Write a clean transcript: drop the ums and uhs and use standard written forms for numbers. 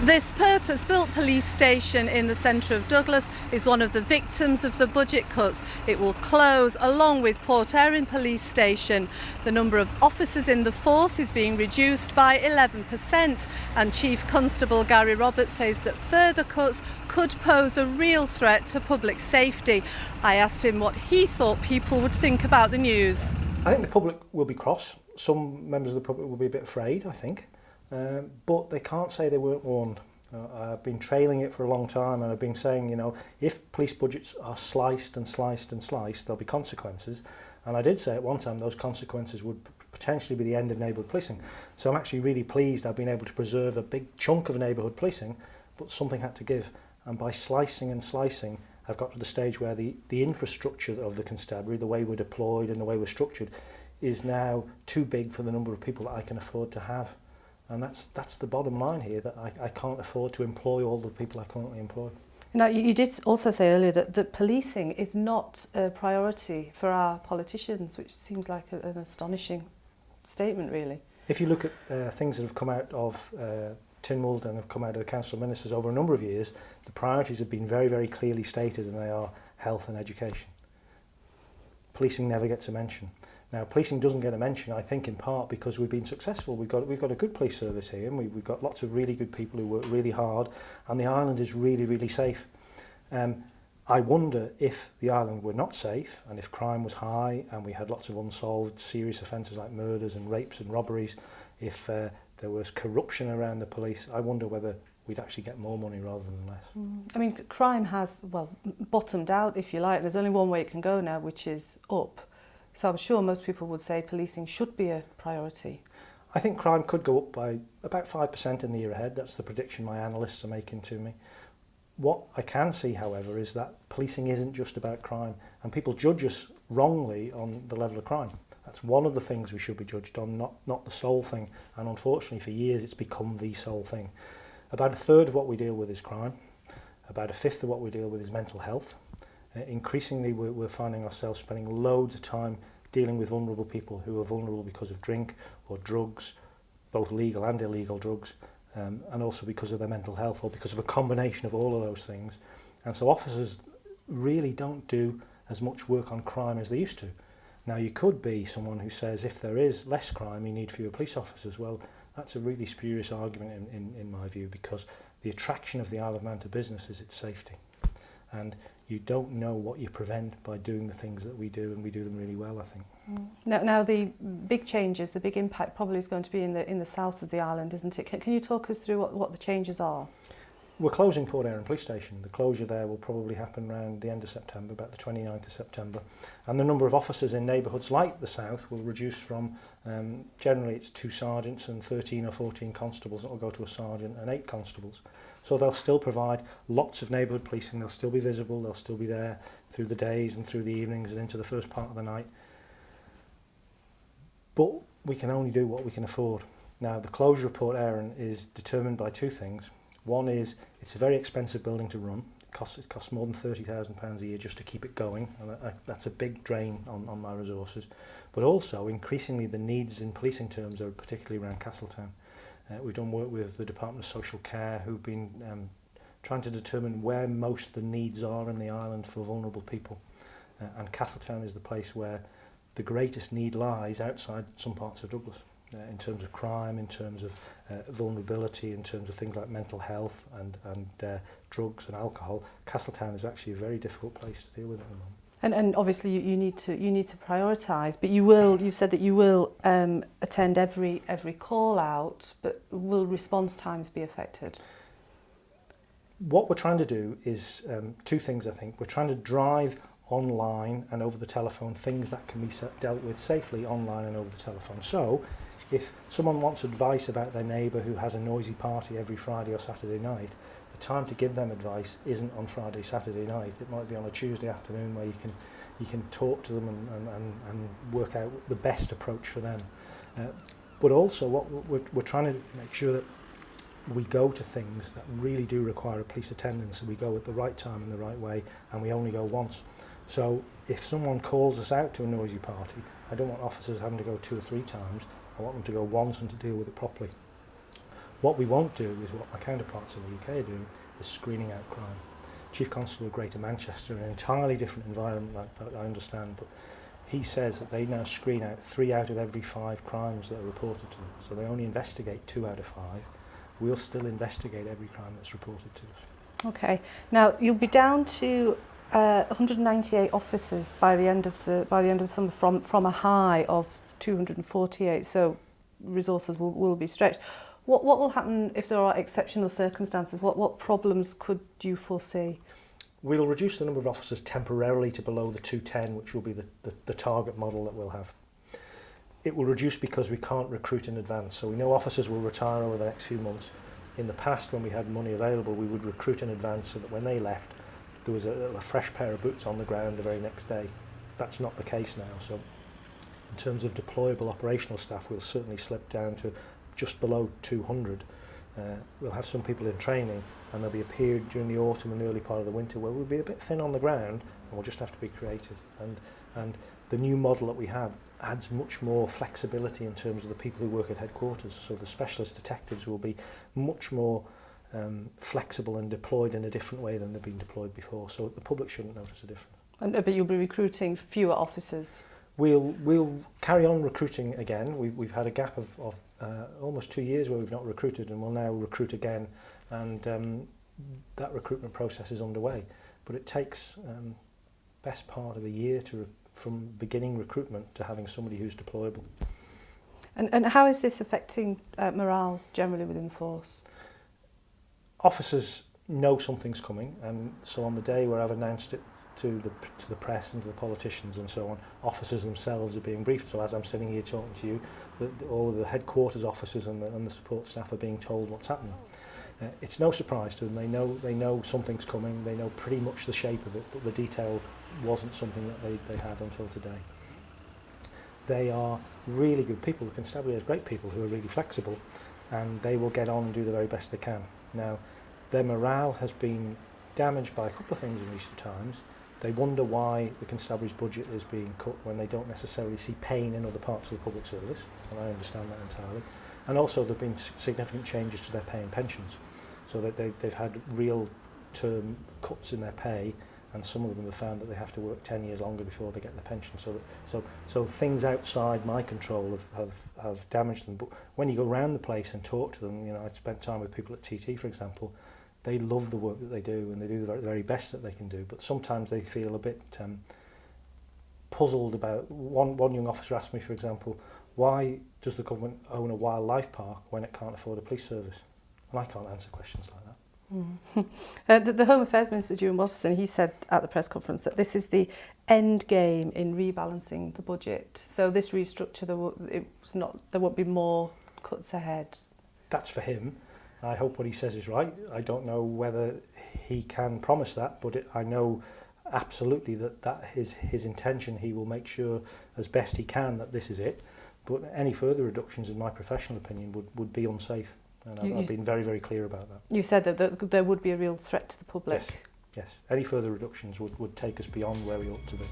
This purpose-built police station in the centre of Douglas is one of the victims of the budget cuts. It will close along with Port Erin Police Station. The number of officers in the force is being reduced by 11%, and Chief Constable Gary Roberts says that further cuts could pose a real threat to public safety. I asked him what he thought people would think about the news. I think the public will be cross. Some members of the public will be a bit afraid, I think. But they can't say they weren't warned. I've been trailing it for a long time, and I've been saying, if police budgets are sliced and sliced and sliced, there'll be consequences. And I did say at one time those consequences would potentially be the end of neighbourhood policing. So I'm actually really pleased I've been able to preserve a big chunk of neighbourhood policing, but something had to give. And by slicing and slicing, I've got to the stage where the infrastructure of the constabulary, the way we're deployed and the way we're structured, is now too big for the number of people that I can afford to have. And that's the bottom line here, that I can't afford to employ all the people I currently employ. Now, you did also say earlier that policing is not a priority for our politicians, which seems like an astonishing statement, really. If you look at things that have come out of Tynwald and have come out of the Council of Ministers over a number of years, the priorities have been very, very clearly stated, and they are health and education. Policing never gets a mention. Now, policing doesn't get a mention, I think, in part because we've been successful. We've got a good police service here, and we've got lots of really good people who work really hard, and the island is really, really safe. I wonder if the island were not safe, and if crime was high, and we had lots of unsolved serious offences like murders and rapes and robberies, if there was corruption around the police, I wonder whether we'd actually get more money rather than less. I mean, crime has, bottomed out, if you like. There's only one way it can go now, which is up. So I'm sure most people would say policing should be a priority. I think crime could go up by about 5% in the year ahead. That's the prediction my analysts are making to me. What I can see, however, is that policing isn't just about crime, and people judge us wrongly on the level of crime. That's one of the things we should be judged on, not the sole thing. And unfortunately, for years, it's become the sole thing. About a third of what we deal with is crime. About a fifth of what we deal with is mental health. Increasingly, we're finding ourselves spending loads of time dealing with vulnerable people who are vulnerable because of drink or drugs, both legal and illegal drugs, and also because of their mental health or because of a combination of all of those things. And so officers really don't do as much work on crime as they used to. Now, you could be someone who says if there is less crime, you need fewer police officers. Well, that's a really spurious argument in my view, because the attraction of the Isle of Man to business is its safety. And you don't know what you prevent by doing the things that we do, and we do them really well, I think. Now the big changes, the big impact probably is going to be in the south of the island, isn't it? Can you talk us through what the changes are? We're closing Port Erin Police Station. The closure there will probably happen around the end of September, about the 29th of September. And the number of officers in neighbourhoods like the south will reduce from, generally it's 2 sergeants and 13 or 14 constables that will go to a sergeant and 8 constables. So they'll still provide lots of neighbourhood policing. They'll still be visible. They'll still be there through the days and through the evenings and into the first part of the night. But we can only do what we can afford. Now, the closure of Port Erin is determined by 2 things. One is it's a very expensive building to run. It costs more than £30,000 a year just to keep it going, and that's a big drain on my resources. But also, increasingly, the needs in policing terms are particularly around Castletown. We've done work with the Department of Social Care, who've been trying to determine where most of the needs are in the island for vulnerable people. And Castletown is the place where the greatest need lies outside some parts of Douglas. In terms of crime, in terms of vulnerability, in terms of things like mental health and drugs and alcohol, Castletown is actually a very difficult place to deal with at the moment. And obviously you need to prioritise, but you've said that you will attend every call out, but will response times be affected? What we're trying to do is 2 things, I think. We're trying to drive online and over the telephone things that can be dealt with safely online and over the telephone. So if someone wants advice about their neighbour who has a noisy party every Friday or Saturday night, the time to give them advice isn't on Friday, Saturday night. It might be on a Tuesday afternoon where you can talk to them and work out the best approach for them. But also what we're trying to make sure that we go to things that really do require a police attendance, and we go at the right time in the right way, and we only go once. So if someone calls us out to a noisy party, I don't want officers having to go 2 or 3 times. I want them to go once and to deal with it properly. What we won't do is what my counterparts in the UK are doing, is screening out crime. Chief Constable of Greater Manchester, in an entirely different environment, like I understand, but he says that they now screen out 3 out of every 5 crimes that are reported to them. So they only investigate 2 out of 5. We'll still investigate every crime that's reported to us. Okay. Now you'll be down to 198 officers by the end of the summer from a high of 248. So resources will be stretched. What will happen if there are exceptional circumstances? What problems could you foresee? We'll reduce the number of officers temporarily to below the 210, which will be the target model that we'll have. It will reduce because we can't recruit in advance. So we know officers will retire over the next few months. In the past, when we had money available, we would recruit in advance so that when they left, there was a fresh pair of boots on the ground the very next day. That's not the case now. So in terms of deployable operational staff, we'll certainly slip down to just below 200. We'll have some people in training, and there'll be a period during the autumn and early part of the winter where we'll be a bit thin on the ground, and we'll just have to be creative. And the new model that we have adds much more flexibility in terms of the people who work at headquarters. So the specialist detectives will be much more flexible and deployed in a different way than they've been deployed before. So the public shouldn't notice a difference. But you'll be recruiting fewer officers? We'll carry on recruiting again. We've had a gap of almost 2 years where we've not recruited, and we'll now recruit again, and that recruitment process is underway. But it takes best part of a year from beginning recruitment to having somebody who's deployable. And how is this affecting morale generally within the force? Officers know something's coming, and so on the day where I've announced it to the press and to the politicians and so on, officers themselves are being briefed. So as I'm sitting here talking to you, all of the headquarters officers and the support staff are being told what's happening. It's no surprise to them. They know something's coming. They know pretty much the shape of it, but the detail wasn't something that they had until today. They are really good people. The constabulary has great people who are really flexible, and they will get on and do the very best they can. Now, their morale has been damaged by a couple of things in recent times. They wonder why the constabulary's budget is being cut when they don't necessarily see pain in other parts of the public service, and I understand that entirely. And also there have been significant changes to their pay and pensions, so that they've had real term cuts in their pay, and some of them have found that they have to work 10 years longer before they get their pension. So things outside my control have damaged them. But when you go around the place and talk to them, you know, I'd spent time with people at TT, for example. They love the work that they do, and they do the very best that they can do. But sometimes they feel a bit puzzled about. One young officer asked me, for example, why does the government own a wildlife park when it can't afford a police service? And I can't answer questions like that. The Home Affairs Minister, Julian Watterson, he said at the press conference that this is the end game in rebalancing the budget. So this restructure, there won't be more cuts ahead. That's for him. I hope what he says is right. I don't know whether he can promise that, but I know absolutely that is his intention. He will make sure as best he can that this is it. But any further reductions, in my professional opinion, would be unsafe. And I've been very, very clear about that. You said that there would be a real threat to the public. Yes. Any further reductions would take us beyond where we ought to be.